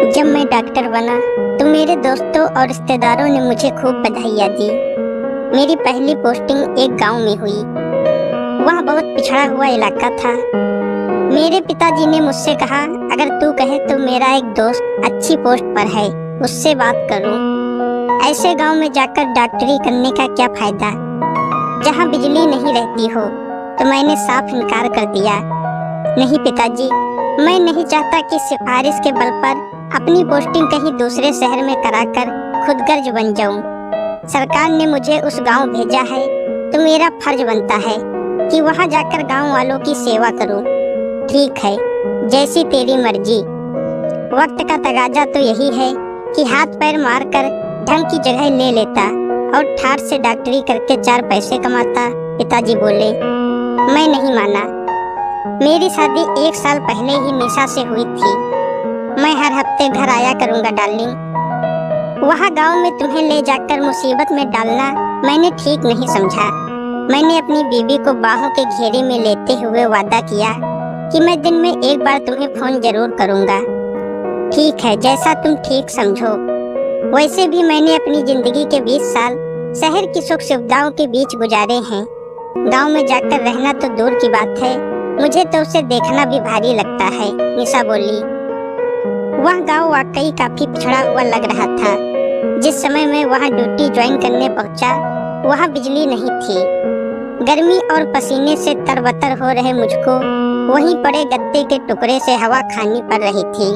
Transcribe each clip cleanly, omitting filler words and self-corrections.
जब मैं डॉक्टर बना तो मेरे दोस्तों और रिश्तेदारों ने मुझे खूब बधाइयाँ दी। मेरी पहली पोस्टिंग एक गांव में हुई। वह बहुत पिछड़ा हुआ इलाका था। मेरे पिताजी ने मुझसे कहा, अगर तू कहे तो मेरा एक दोस्त अच्छी पोस्ट पर है, उससे बात करूं। ऐसे गांव में जाकर डॉक्टरी करने का क्या फायदा, जहां बिजली नहीं रहती हो। तो मैंने साफ इनकार कर दिया। नहीं पिताजी, मैं नहीं चाहता कि सिफारिश के बल पर अपनी पोस्टिंग कहीं दूसरे शहर में कराकर खुदगर्ज बन जाऊं। सरकार ने मुझे उस गांव भेजा है तो मेरा फर्ज बनता है कि वहां जाकर गांव वालों की सेवा करूं। ठीक है, जैसी तेरी मर्जी। वक्त का तगाजा तो यही है कि हाथ पैर मारकर ढंग की जगह ले लेता और ठाठ से डॉक्टरी करके 4 पैसे कमाता। पिताजी बोले। मैं नहीं माना। मेरी शादी 1 साल पहले ही निशा से हुई थी। मैं हर हफ्ते घर आया करूंगा डार्लिंग। वहाँ गांव में तुम्हें ले जाकर मुसीबत में डालना मैंने ठीक नहीं समझा। मैंने अपनी बीवी को बाहों के घेरे में लेते हुए वादा किया कि मैं दिन में एक बार तुम्हें फोन जरूर करूंगा। ठीक है, जैसा तुम ठीक समझो। वैसे भी मैंने अपनी जिंदगी के 20 साल शहर की सुख सुविधाओं के बीच गुजारे हैं। गांव में जाकर रहना तो दूर की बात है, मुझे तो उसे देखना भी भारी लगता है। निशा बोली। वह गांव वाकई काफी पिछड़ा हुआ लग रहा था। जिस समय मैं वहां ड्यूटी ज्वाइन करने पहुंचा, वहां बिजली नहीं थी। गर्मी और पसीने से तरबतर हो रहे मुझको वहीं पड़े गत्ते के टुकड़े से हवा खानी पड़ रही थी।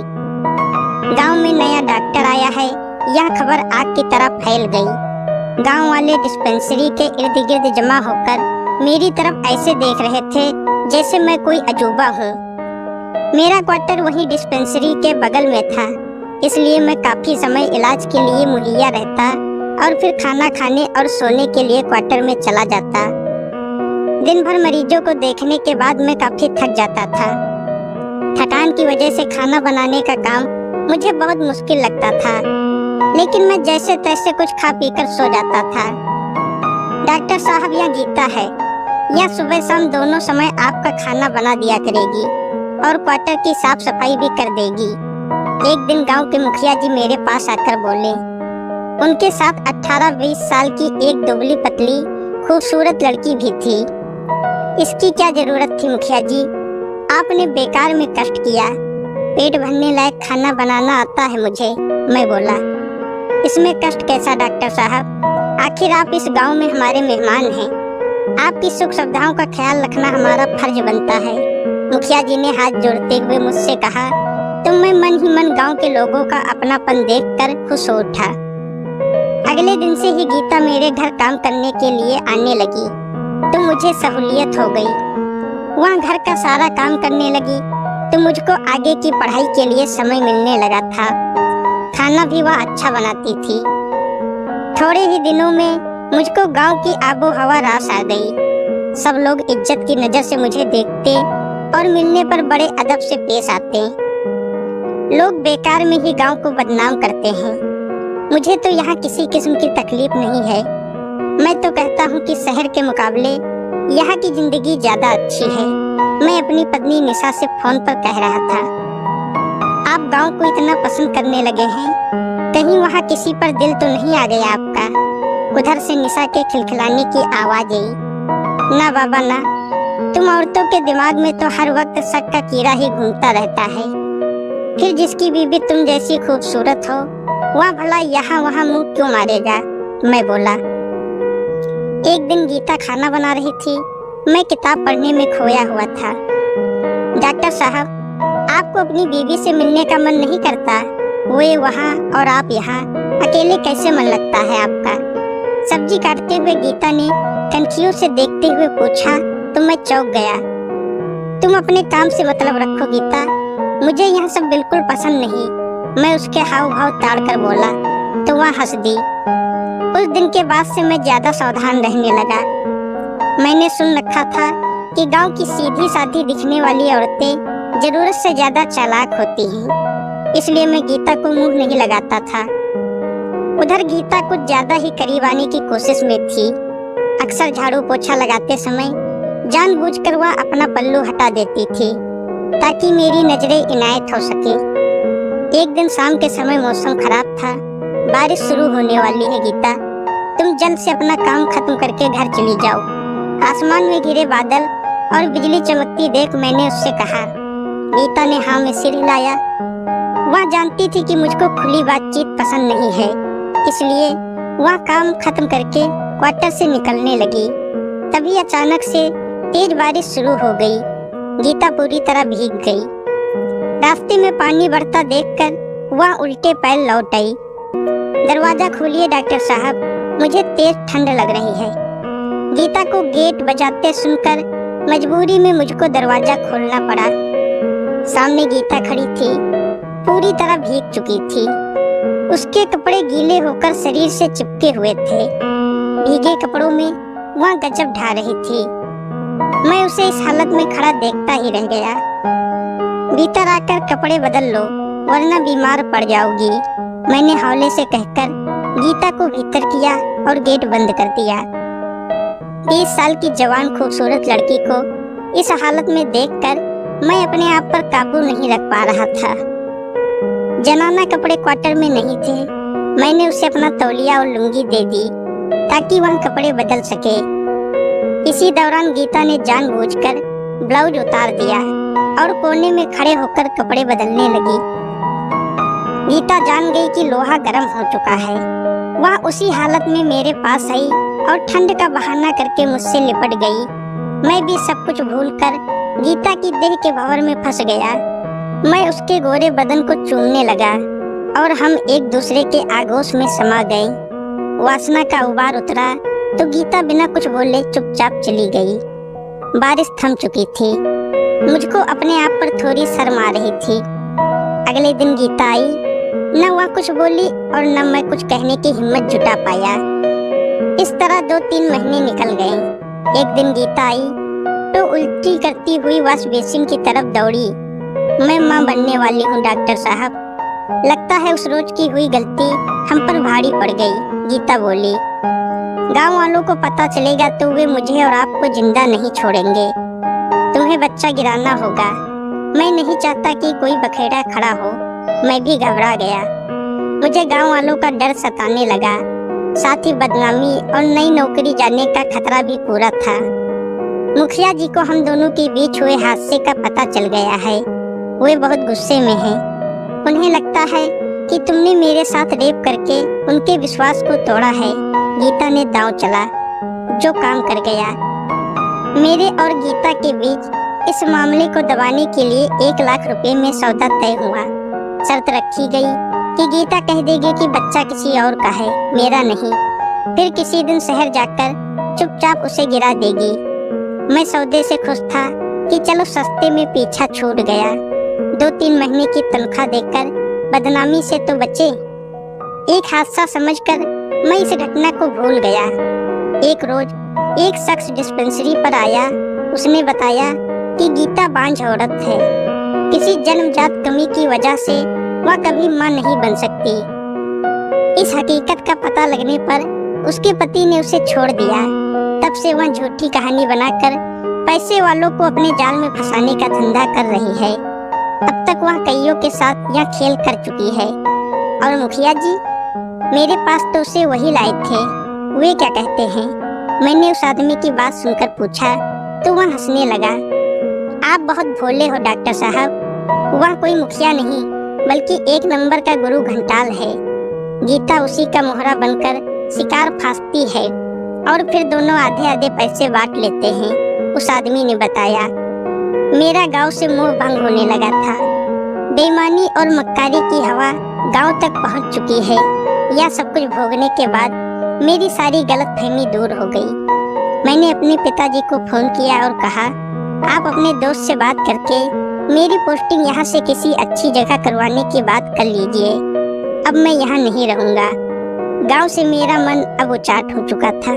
गांव में नया डॉक्टर आया है, यह खबर आग की तरह फैल गई। गांव वाले डिस्पेंसरी के इर्द गिर्द जमा होकर मेरी तरफ ऐसे देख रहे थे जैसे मैं कोई अजूबा हूँ। मेरा क्वार्टर वही डिस्पेंसरी के बगल में था, इसलिए मैं काफी समय इलाज के लिए मुहैया रहता और फिर खाना खाने और सोने के लिए क्वार्टर में चला जाता। दिन भर मरीजों को देखने के बाद मैं काफी थक जाता था। थकान की वजह से खाना बनाने का काम मुझे बहुत मुश्किल लगता था, लेकिन मैं जैसे तैसे कुछ खा पीकर सो जाता था। डॉक्टर साहब, यह गीता है, यह सुबह शाम दोनों समय आपका खाना बना दिया करेगी और क्वार्टर की साफ सफाई भी कर देगी। एक दिन गांव के मुखिया जी मेरे पास आकर बोले। उनके साथ 18-20 साल की एक दुबली पतली खूबसूरत लड़की भी थी। इसकी क्या जरूरत थी मुखिया जी, आपने बेकार में कष्ट किया। पेट भरने लायक खाना बनाना आता है मुझे, मैं बोला। इसमें कष्ट कैसा डॉक्टर साहब, आखिर आप इस गांव में हमारे मेहमान हैं। आपकी सुख सुविधाओं का ख्याल रखना हमारा फर्ज बनता है। मुखिया जी ने हाथ जोड़ते हुए मुझसे कहा। तो मैं मन ही मन गांव के लोगों का अपनापन देखकर खुश हो उठा। अगले दिन से ही गीता मेरे घर काम करने के लिए आने लगी तो मुझे सहूलियत हो गई। वहाँ घर का सारा काम करने लगी तो मुझको आगे की पढ़ाई के लिए समय मिलने लगा था। खाना भी वह अच्छा बनाती थी। थोड़े ही दिनों में मुझको गांव की आबो हवा रास आ गई। सब लोग इज्जत की नजर से मुझे देखते और मिलने पर बड़े अदब से पेश आते। लोग बेकार में ही गांव को बदनाम करते हैं। मुझे तो यहाँ किसी किस्म की तकलीफ नहीं है। मैं तो कहता हूँ कि शहर के मुकाबले यहाँ की जिंदगी ज्यादा अच्छी है। मैं अपनी पत्नी निशा से फोन पर कह रहा था। आप गांव को इतना पसंद करने लगे हैं, कहीं वहाँ किसी पर दिल तो नहीं आ गया आपका? उधर से निशा के खिलखिलाने की आवाज आई। ना बाबा ना, तुम औरतों के दिमाग में तो हर वक्त शक का कीड़ा ही घूमता रहता है। फिर जिसकी बीबी तुम जैसी खूबसूरत हो, वह भला यहाँ वहाँ मुंह क्यों मारेगा? मैं बोला। एक दिन गीता खाना बना रही थी, मैं किताब पढ़ने में खोया हुआ था। डॉक्टर साहब, आपको अपनी बीवी से मिलने का मन नहीं करता? वे वहाँ और आप यहाँ, अकेले कैसे मन लगता है आपका? सब्जी काटते हुए गीता ने कनखियों से देखते हुए पूछा तो मैं चौंक गया। तुम अपने काम से मतलब रखो गीता, मुझे यह सब बिल्कुल पसंद नहीं। मैं उसके हाव भाव ताड़ कर बोला तो वह हंस दी। उस दिन के बाद से मैं ज्यादा सावधान रहने लगा। मैंने सुन रखा था कि गांव की सीधी साधी दिखने वाली औरतें जरूरत से ज्यादा चालाक होती हैं, इसलिए मैं गीता को मुंह नहीं लगाता था। उधर गीता कुछ ज्यादा ही करीब आने की कोशिश में थी। अक्सर झाड़ू पोछा लगाते समय जानबूझकर वह अपना पल्लू हटा देती थी ताकि मेरी नजरें इनायत हो सके। एक दिन शाम के समय मौसम खराब था। बारिश शुरू होने वाली है गीता, तुम जल्द से अपना काम खत्म करके घर चली जाओ। आसमान में घिरे बादल और बिजली चमकती देख मैंने उससे कहा। गीता ने हाँ में सिर हिलाया। वह जानती थी कि मुझको खुली बातचीत पसंद नहीं है, इसलिए वह काम खत्म करके क्वार्टर से निकलने लगी। तभी अचानक से तेज बारिश शुरू हो गई। गीता पूरी तरह भीग गई। रास्ते में पानी बढ़ता देखकर वह उल्टे पैर लौट आई। दरवाजा खोलिए डॉक्टर साहब, मुझे तेज ठंड लग रही है। गीता को गेट बजाते सुनकर मजबूरी में मुझको दरवाजा खोलना पड़ा। सामने गीता खड़ी थी, पूरी तरह भीग चुकी थी। उसके कपड़े गीले होकर शरीर से चिपके हुए थे। भीगे कपड़ों में वह गजब ढा रही थी। मैं उसे इस हालत में खड़ा देखता ही रह गया। भीतर आकर कपड़े बदल लो वरना बीमार पड़ जाओगी, मैंने हौले से कहकर गीता को भीतर किया और गेट बंद कर दिया। 20 साल की जवान खूबसूरत लड़की को इस हालत में देखकर मैं अपने आप पर काबू नहीं रख पा रहा था। जनाना कपड़े क्वार्टर में नहीं थे। मैंने उसे अपना तौलिया और लुंगी दे दी ताकि वह कपड़े बदल सके। इसी दौरान गीता ने जानबूझकर ब्लाउज उतार दिया और कोने में खड़े होकर कपड़े बदलने लगी। गीता जान गई कि लोहा गर्म हो चुका है। वह उसी हालत में मेरे पास आई और ठंड का बहाना करके मुझसे लिपट गई। मैं भी सब कुछ भूलकर गीता की देह के भंवर में फंस गया। मैं उसके गोरे बदन को चूमने लगा और हम एक दूसरे के आगोश में समा गए। वासना का उबार उतरा तो गीता बिना कुछ बोले चुपचाप चली गई। बारिश थम चुकी थी। मुझको अपने आप पर थोड़ी शर्म आ रही थी। अगले दिन गीता आई, न वह कुछ बोली और न मैं कुछ कहने की हिम्मत जुटा पाया। इस तरह 2-3 महीने निकल गए। एक दिन गीता आई तो उल्टी करती हुई वॉश बेसिन की तरफ दौड़ी। मैं माँ बनने वाली हूँ डॉक्टर साहब। लगता है उस रोज की हुई गलती हम पर भारी पड़ गई, गीता बोली। गांव वालों को पता चलेगा तो वे मुझे और आपको जिंदा नहीं छोड़ेंगे। तुम्हें बच्चा गिराना होगा। मैं नहीं चाहता कि कोई बखेड़ा खड़ा हो। मैं भी घबरा गया। मुझे गांव वालों का डर सताने लगा। साथ ही बदनामी और नई नौकरी जाने का खतरा भी पूरा था। मुखिया जी को हम दोनों के बीच हुए हादसे का पता चल गया है। वे बहुत गुस्से में हैं। उन्हें लगता है कि तुमने मेरे साथ रेप करके उनके विश्वास को तोड़ा है। गीता ने दांव चला जो काम कर गया। मेरे और गीता के बीच इस मामले को दबाने के लिए 1 लाख रुपए में सौदा तय हुआ। शर्त रखी गई कि गीता कह देगी कि बच्चा किसी और का है, मेरा नहीं। फिर किसी दिन शहर जाकर चुपचाप उसे गिरा देगी। मैं सौदे से खुश था कि चलो सस्ते में पीछा छूट गया। 2-3 महीने की तनख्वाह देकर बदनामी से तो बचे। एक हादसा समझकर मैं इस घटना को भूल गया। एक रोज एक शख्स डिस्पेंसरी पर आया। उसने बताया कि गीता बांझ औरत है। किसी जन्मजात कमी की वजह से वह कभी मां नहीं बन सकती। इस हकीकत का पता लगने पर उसके पति ने उसे छोड़ दिया। तब से वह झूठी कहानी बनाकर पैसे वालों को अपने जाल में फंसाने का धंधा कर रही है। अब तक वह कईयों के साथ यह खेल कर चुकी है। और मुखिया जी, मेरे पास तो उसे वही लाए थे। वे क्या कहते हैं? मैंने उस आदमी की बात सुनकर पूछा तो वह हंसने लगा। आप बहुत भोले हो डॉक्टर साहब। वह कोई मुखिया नहीं बल्कि 1 नंबर का गुरु घंटाल है। गीता उसी का मोहरा बनकर शिकार फांसती है और फिर दोनों आधे आधे पैसे बांट लेते हैं, उस आदमी ने बताया। मेरा गांव से मोह भंग होने लगा था। बेईमानी और मक्कारी की हवा गांव तक पहुंच चुकी है। यह सब कुछ भोगने के बाद मेरी सारी गलतफहमी दूर हो गई। मैंने अपने पिताजी को फोन किया और कहा, आप अपने दोस्त से बात करके मेरी पोस्टिंग यहाँ से किसी अच्छी जगह करवाने की बात कर लीजिए। अब मैं यहाँ नहीं रहूँगा। गांव से मेरा मन अब उचाट हो चुका था।